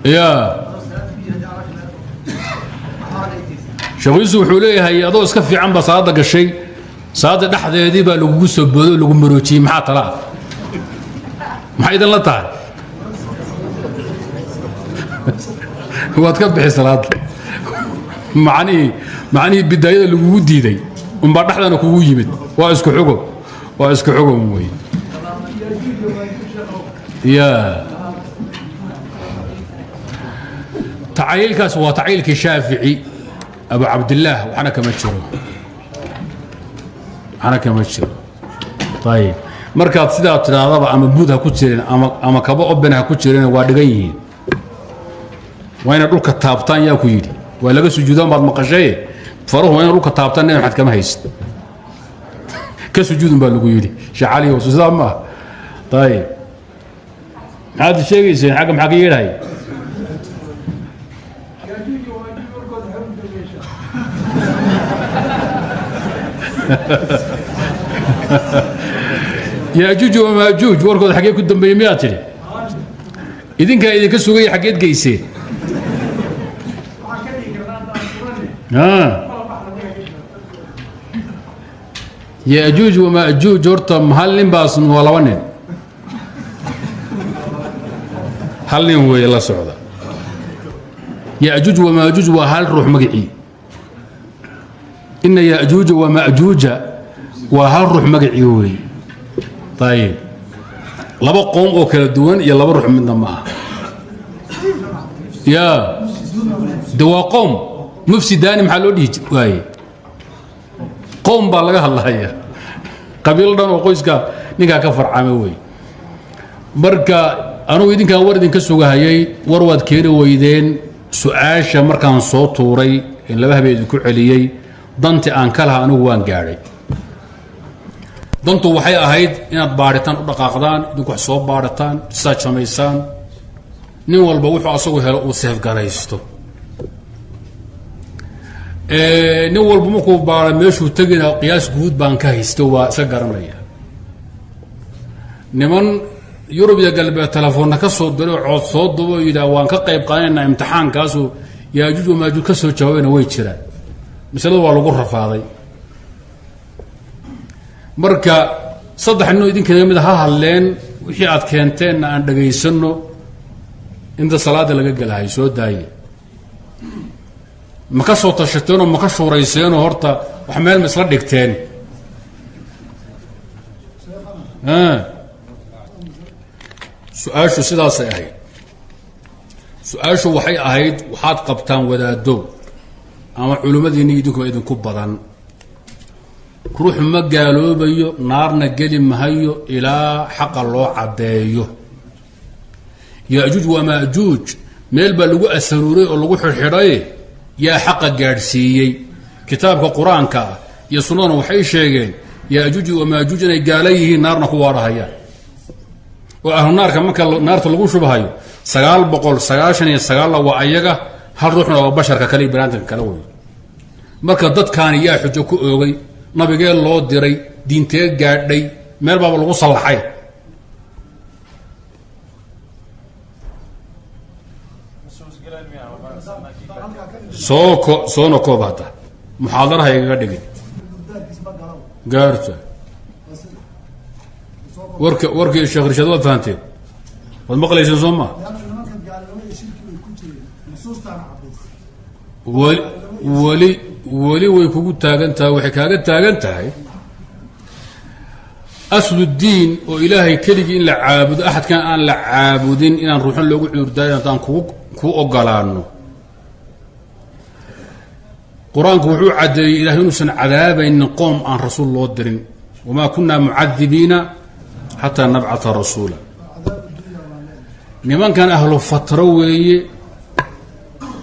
يا شويسو حوليها هي أضو اسكفي عن بصادق الشيء صادق أحد يدي بقى لو سبودو لو مروتشي محا طلع محا إذا لا تعال هو تكبح الصلاة معني بداية اللي ودي دي ومن بعد أحد أنا كوي يمد واسكو حقوق وي يا تعيلك هو تعيلك الشافعي أبو عبد الله وأنا كما تشرو طيب مركز سيدا تراضى أما بودها كتيرين أما كبا أبنها كتيرين وادقين وين أقول كتابتان يا كويدي ولا قص سجودان بعد مقشية فروح وين أقول كتابتان نحن كما هيست كسجود بالكويدي شعالي وسوسام ما طيب هذا الشيء يصير حكم حقيقي هاي ياجوج وماجوج وركض حقيقة كنتم بيمياتري إذن كان إذا كسوغي حقيقة قيسين ياجوج وماجوج ورتم هلين باصن ولا ونين هلين هو يلا سعودة ياجوج وماجوج وهل روح مقعي إن ياجوج وماجوج وهل روح مقعي وي طيب لبا قوم او كلا دوان يا لبا روح من دمها يا دوا قوم مفسدان محلو ديج واي قوم با لغا هلايا قبيل دان او qoyska ninka ka farcamay way marka anu idinka war idinka sugahayay war wad keenay weydeen su'aasha markaan soo tuuray in laba habeen ku celiyay danti aan kala anigu waan gaaray dantu waxay ahayd inaad baaritaan u dhaqaaqdaan idinku wax soo baaritaan research samaysaan nin walba wuxuu asagu helo uu save garaysto nin walba markuu baara meeshuu tegina qiyaas guud baan ka haysto waa isa garanaya niman yurub iyo galbeed telefoonna ka soo diray cood soo dubo yidhaa waan ka qayb qaadanaynaa imtixaankaasu yaajuuj wamaajuuj ka soo jawaabayna way jiraan masalada waa lagu rafaaday marka saddex nin idinka mid ha hadleen wixii aad keenteenna aan dhageysano inta salaada laga galahay soo daaye ma ka soo tashateen oo ma ka shuurayseen horta wax meel ma isla dhigteen su-aashu sidaasay ahayd su-aashu waxay ahayd waxaad qabtaan wadaado ama culimmadiinni idinkuba idinku badan ruux ma gaaloobayo naarna geli mahayo ilaa xaqa loo caddeeyo yaajuuj wamaajuuj meel baa lagu asaruuray oo lagu xidhxidhay yaa xaqa gaadhsiiyey kitaabka qur-aanka ah iyo sunnadana waxay sheegeen yaajuuj wamaajuuj inay gaala yihiin naarna ku waarahayaan oo ahlu naarka marka naarta lagu shubahayo 999 waa ayaga hal ruuxna waa basharka kale iyo banaadamka kale wey marka dadkaani yaa xujo ku oogay nabigee loo diray diintee gaadhay meel baaba lagu sallaxay soona koobata muxaadaraha igaga dhigin gaarta warkii sheekh rishaad waad fahanteen waad maqlayseen soo maa weli way kugu taagan tahay waxay kaaga taagan tahay asludiin oo ilaahay keligii in la caabudo axadkan aan la caabudin inaan ruuxan loogu cuurdaayo haddaan kuu ogolaano qur-aanku wuxuu caddeeyey ilahay inuusan cadaabaynin qoom aan rasuul loo dirin wamaa kunaa mucadibiina xataa nabcata rasuula nimankan ahlu fatro weeye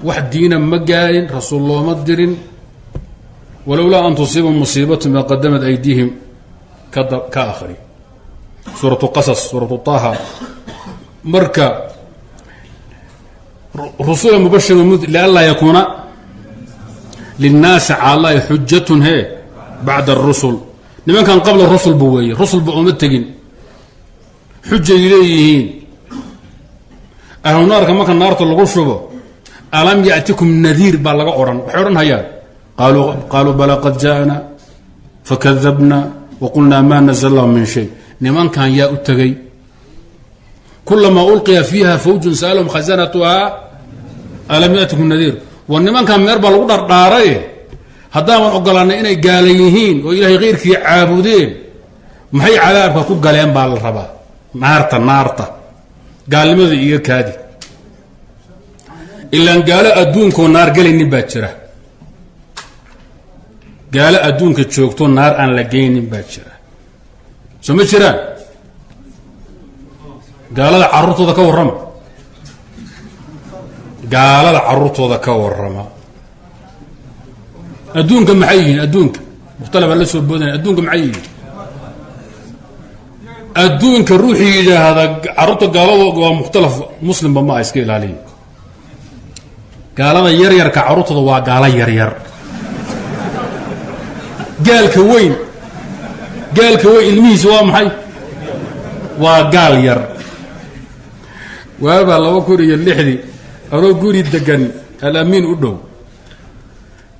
wax diina ma gaarin rasuul looma dirin walowlaa an tusiibahum musiibatu ma qadamat aydiihim ka akhri suuratu qasas suuratu taha marka rusula mubashira lianlaa yakuuna linnaasi cala allahi xujatun he bacda arusul nimankan qabla rusul bu weeye rusulba uma tegin xujay leeyihiin ahlu naarka marka naarta lagu shubo alam ya'tikum nadiir baa laga odhan waxay odhan hayaan qaaluu bala qad ja'ana fakadabna waqulnaa ma nazla allahu min shay nimankan yaa u tegey kulamaa ulqiya fiiha fawjun sa'alahum khazanatuhaa alam ya'tikum nadiir war nimankan meer baa lagu dhardhaaray haddaaban ogolaanay inay gaala yihiin oo ilaahay keyrkii caabudeen maxay cadaabka ku galeen baa la rabaa naarta gaalnimada iyo kaadi ilaan gaalo adduunkoo naar gelaynin baa jira gaalo adduunka joogto naar aan la geynin baa jira soo ma jiraan gaalada carruurtooda ka warrama gaalada carruurtooda ka warrama adduunka maxay yihiin adduunka mukhtalafaa la soo boodana adduunka maxay yihiin adduunka ruuxii yidhaahda carruurta gaalada waa mukhtalaf muslimba ma iska ilaaliya gaalada yaryarka carruurtooda waa gaalo yaryar gaalka weyn ilmihiisa waa maxay waa gaal yar waabaa 2006 anoo guri degan al-amiin u dhow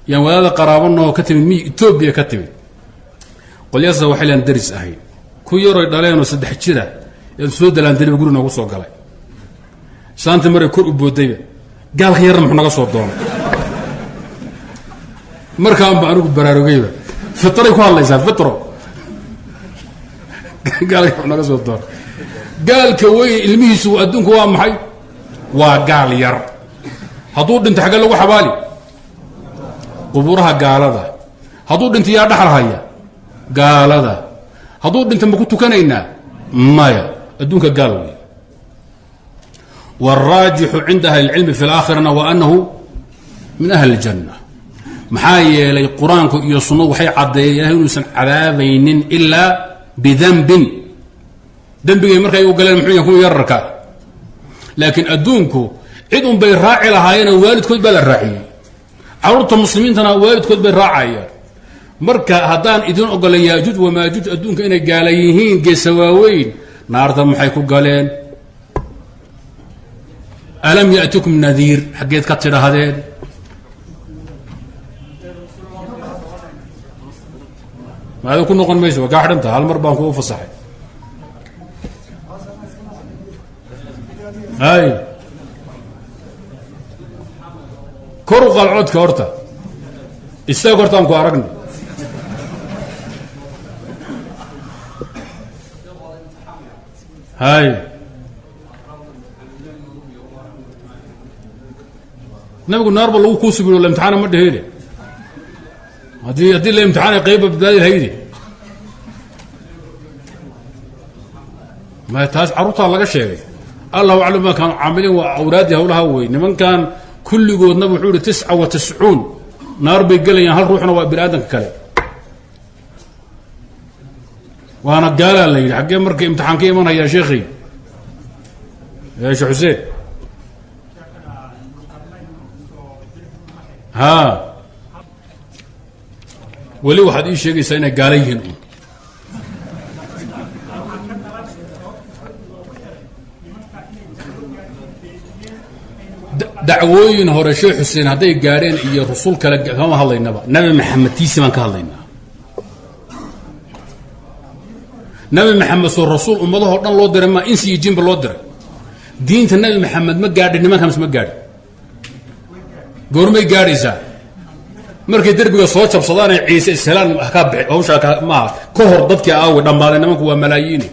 yaan wadaada qaraabanoo ka timid Ethiopia ka timid qolyaasa waxay leen daris ahayn ku yaroy dhaleenoo 3 jira yaan soo dalaan dariiq guri nagu soo galay saanta maray kor u boodayba gaalka yarna muxuu naga soo doonay markaan baan ugu baraarugayba fitray ku hadlaysaa fitro gaalka muxuu naga soo doonay gaalka weyn ilmihiisu adduunku waa maxay waa gaal yar hadduu dhinto xagga lagu xabaali quburaha gaalada hadduu dhinto yaa dhaxal haya gaalada hadduu dhinto ma ku tukanaynaa maya adduunka gaal wey والراجح عند أهل العلم في الآخرة وأنه من أهل الجنة محايا لي قرآنك يصنو وحي عدي ينسن عذابين إلا بذنب ذنب يمرك يقول المحيي يكون يركا لكن أدونكو عدهم بيراعي لهاينا والدكو بلا الراعي عورت المسلمين تنا والدكو بالراعي مركا هدان إذن أقول ياجوج وماجوج أدونك إنا قاليهين قسواوين نارتا محيكو قالين ألم يأتكم نذير حقيت كتر هذين ما هذا كنا قن ميسوا قاعد انت هالمربان كوف صحي هاي كرق العود كورتا استاغرتان كو ارغني هاي نبي النار بالله كوسب ولا امتحان ما دهيله هذه الامتحان قيبه بدايه هيدي ما تاس عروتها لغا شيغي الله اعلم ما كانوا عاملين واورادي هولها وي نمن كان كل جود نبي وحور 99 نار بيقليان هل روحنا وبني ادم كله وانا قال لي حقي مركي امتحان كيما يا شيخي يا شيخ حسين ها ولي واحد يشيغي سينا قاليهن دعوين هور شيخ حسين هدي قارين iyo rasuul kala kama hadlaynaba nabi maxamed tiisiman ka hadlaynaa nabi maxamed soo rasuul ummadaha dhan loo diray ma insi jinba loo diray diinta nabi maxamed ma gaadhin nimanka ma gaadhin goormay gaadhaysaa markay derbiga soo jabsadaan ay ciise islaan ka bixi hawsha ma ka hor dadkii aaw dhamaaday nimanku waa malaayiin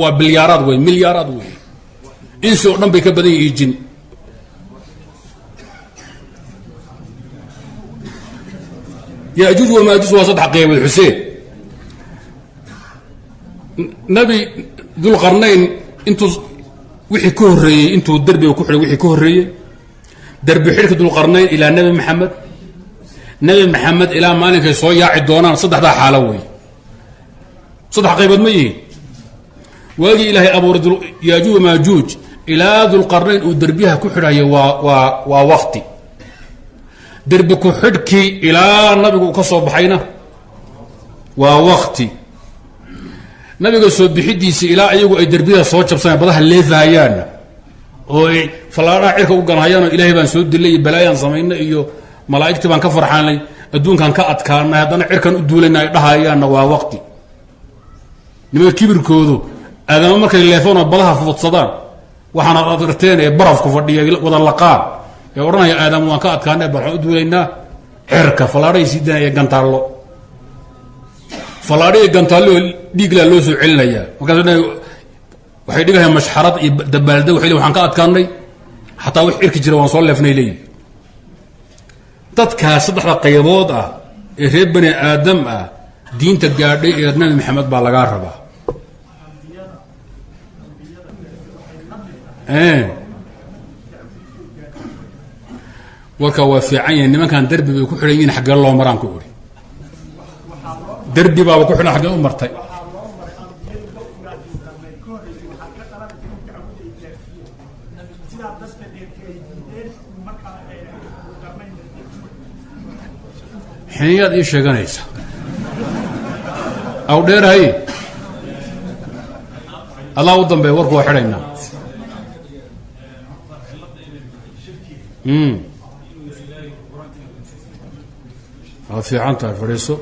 waa bilyaaraad way milyaaraad way insi oo dhan bay ka badan yihiin jin يأجوج وماجوج وصدح قيم الحسين نبي ذو القرنين انتو وحي كهري انتو الدربي وكحري وحي كهري دربي حركة ذو القرنين الى نبي محمد الى مالك يسوي ياعد دونان صدح ذا حالوي صدح قيمة ميين واجي الهي ابو رد ياجوج وماجوج الى ذو القرنين ودربيها كحري ووقتي دربكو حدكي إلى نبيكو كصوب حينا ووقتي نبيكو صوب بحديسي إلى أيقو أي دربيها صوت شبصان بضاها الليفة هيانا oo falaadhaha cirka u ganhayaan oo ilaahay baan soo dilay iyo balaayaan samaynay iyo malaa'igtii baan ka farxaanay adduunkan ka adkaanay haddana cirkan u duulayna ay dhahayaanna waa waqti nimanka kibirkoodu aadama markay leefaan oo badaha fudsadaan waxaana aad arteen ee barafku fadhiya wada laqaan ee odhanaya aadam waan ka adkaanay baan u duulaynaa cirka falaadhay sii danaya gantaallo falaadhay gantaallo dhiiglaa loo soo celinayaa markaas waxay dhigayaan mashxarad iyo dabaalda waxaan ka adkaanay xataa wix cirki jira waan soo leefnay leeyihi dadkaas saddexda qaybood ah ee reer bani aadam ah diinta gaadhay ee nabi maxamed baa lagaa rabaa warka waa fiican yahay nimankan derbi bay ku xidhan yihiin xaggee loo maraan ku uri derbi baaba ku xidhan xaggee u martay xiniyaad ii sheeganaysa aw dheerahay allah u dambeeya warku waa xidhaynaa waad fiican tahay fadhiiso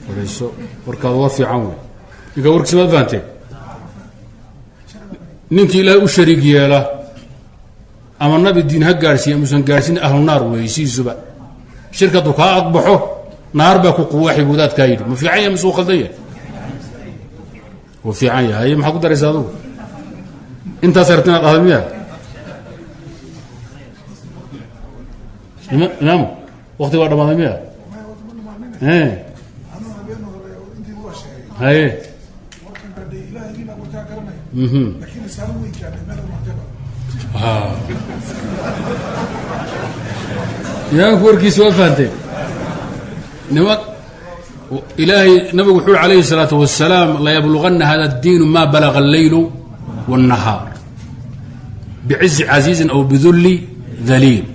fadhiiso warkaada waa fiican wey ninka warkiisa maad fahanteen ninkii ilaahay u shariig yeela ama nabi diin ha gaadhsiiya musan gaadhsiin ahlu naar weeye sidiisuba shirkadu kaa adbaxo naar baa ku quwaaxi wadaadkaa yidhi ma fiican yahay masuu khaldan yahay wuu fiican yahay maxaa ku daraysa adugu intaas aragti inaad dhahda miya imaamu wakti waa dhamaaday miya haye imaamku warkiisa waa fahanteen ilaahay nabigu wuxuu uri alayhi الsalaaةu wasalaam layablugana hada الdiin ma balaga الlaylu والnahaar bcizi caziizi aw biduli daliil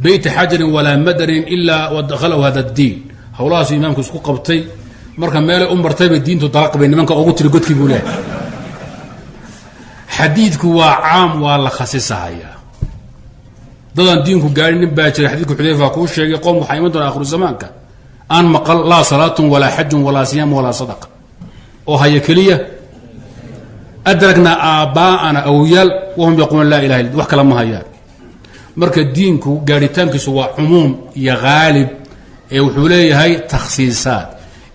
bayt xajarin walaa madarin ilaa wadakhalahu hada الdiin hawlahaasu imaamku isku qabtay marka meelay u martaybay diintu dalaq bay nimanka ugu tiri godkii buu leehay xadiidku waa caam waa la khasisahayaa dadaan diinku gaadhin nin baa jira xadiidku xudayfa kuu sheegay qowm waxaa iman doona akhiru zamaanka aan maqal laa salaatun walaa xajun walaa siyaam walaa sadaqa oo haya keliya adragna aabbaa'ana awyaal wahum yaquuluuna laa ilaha illa wax kala ma hayaan marka diinku gaadhitaankiisu waa cumuum iyo haalib ee wuxuu leeyahay takhsiisaad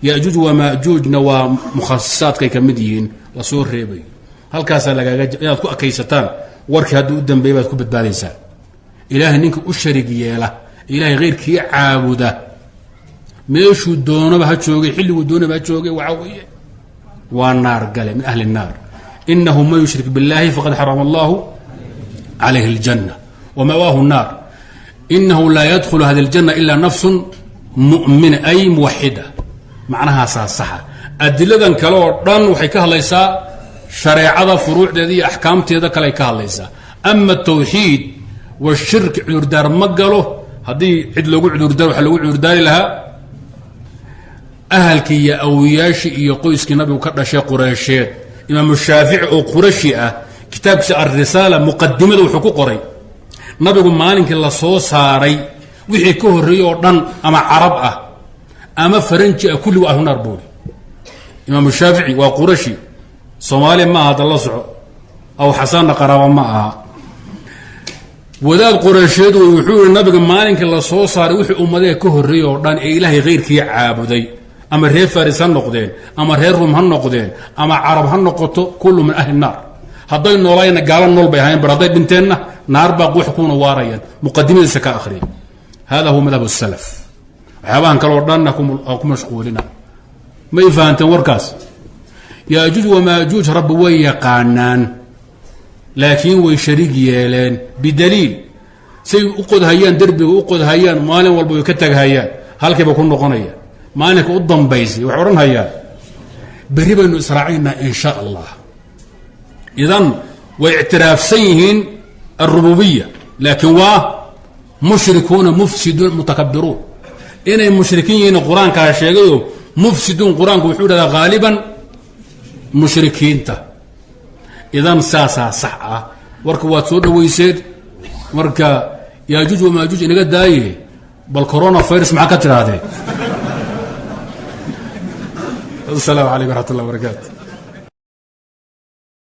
yajuuj wamaajuujna waa mukhasisaadkay ka mid yihiin la soo reebayo halkaasaa lagaaga inaad ku akaysataan warkii hadduu u dambeeya baad ku badbaadaysaa ilaahay ninka u sharig yeela ilaahay khayrkii caabuda meeshuu doonaba ha joogay xilliguu doonaba ha joogay waxaa weeye waa naar gale min ahli الnaar inahu man yushrik biاllahi faqad xarama allahu calayhi اljanna wamawaahu الnaar inahu laa yadkhulu hadi اljanna ila nafsu mu'mina ay muwaxida macnahaasaa saxa adiladan kale oo dhan waxay ka hadlaysaa shareecada furuucdeeda iyo axkaamteeda kale ay ka hadlaysaa ama tawxiid washirki cudurdaar ma galo haddii cid loogu cudurdaar waxaa loogu cudurdaari lahaa ahalkii iyo awiyaashii iyo qoyskii nabigu ka dhashay qureysheed imaamu shaafici oo qurashi ah kitaabkiisa alrisaala muqadimada wuxuu ku qoray nabigu maalinkii la soo saaray wixii ka horreeyey oo dhan ama carab ah ama faranji ah kulligu ahlunaar buuri imaamu shaafici waa qurashi soomaaliya ma aha hadda la soco aw xasanna qaraaba ma aha wadaad qureysheed wuxuu yihi nabiga maalinkii la soo saaray wixii ummadee ka horreeyey oo dhan ee ilaahay khayrkii caabuday ama reer faris ha noqdeen ama reer rum ha noqdeen ama carab ha noqoto kullu min ahli naar hadday noolayna gaala nool bay ahayen bar hadday dhinteenna naar baa wax kuuna waarayaan muqadimadiisa ka akhriya hada huwa madhab الsalaf waxyaabahan kale oo dhanna ku mashquulina may fahanteen warkaas yaajuuj wamaajuuj rabbi way yaqaanaan laakiin way shariig yeeleen bidaliil say u qodhayaan derbiga u qodhayaan maalin walba way ka taghayaan halkiiba ku noqonaya maalinka u dambaysay waxay odhan hayaan berri baynu israacaynaa in sha allah idan way ictiraafsan yihiin alrububiya laakiin waa mushrikuuna mufsiduun mutakabiruun inay mushrikiin yihiin qur-aankaa sheegayo mufsiduun qur-aanku wuxuu dhahdaa haaliban mushrikiinta idan saasaa sax ah warka waad soo dhaweyseen marka yaajuuj wamaajuuj inaga daaye bal corona virus maxaa ka tirahdee. السلام عليكم ورحمة الله وبركاته.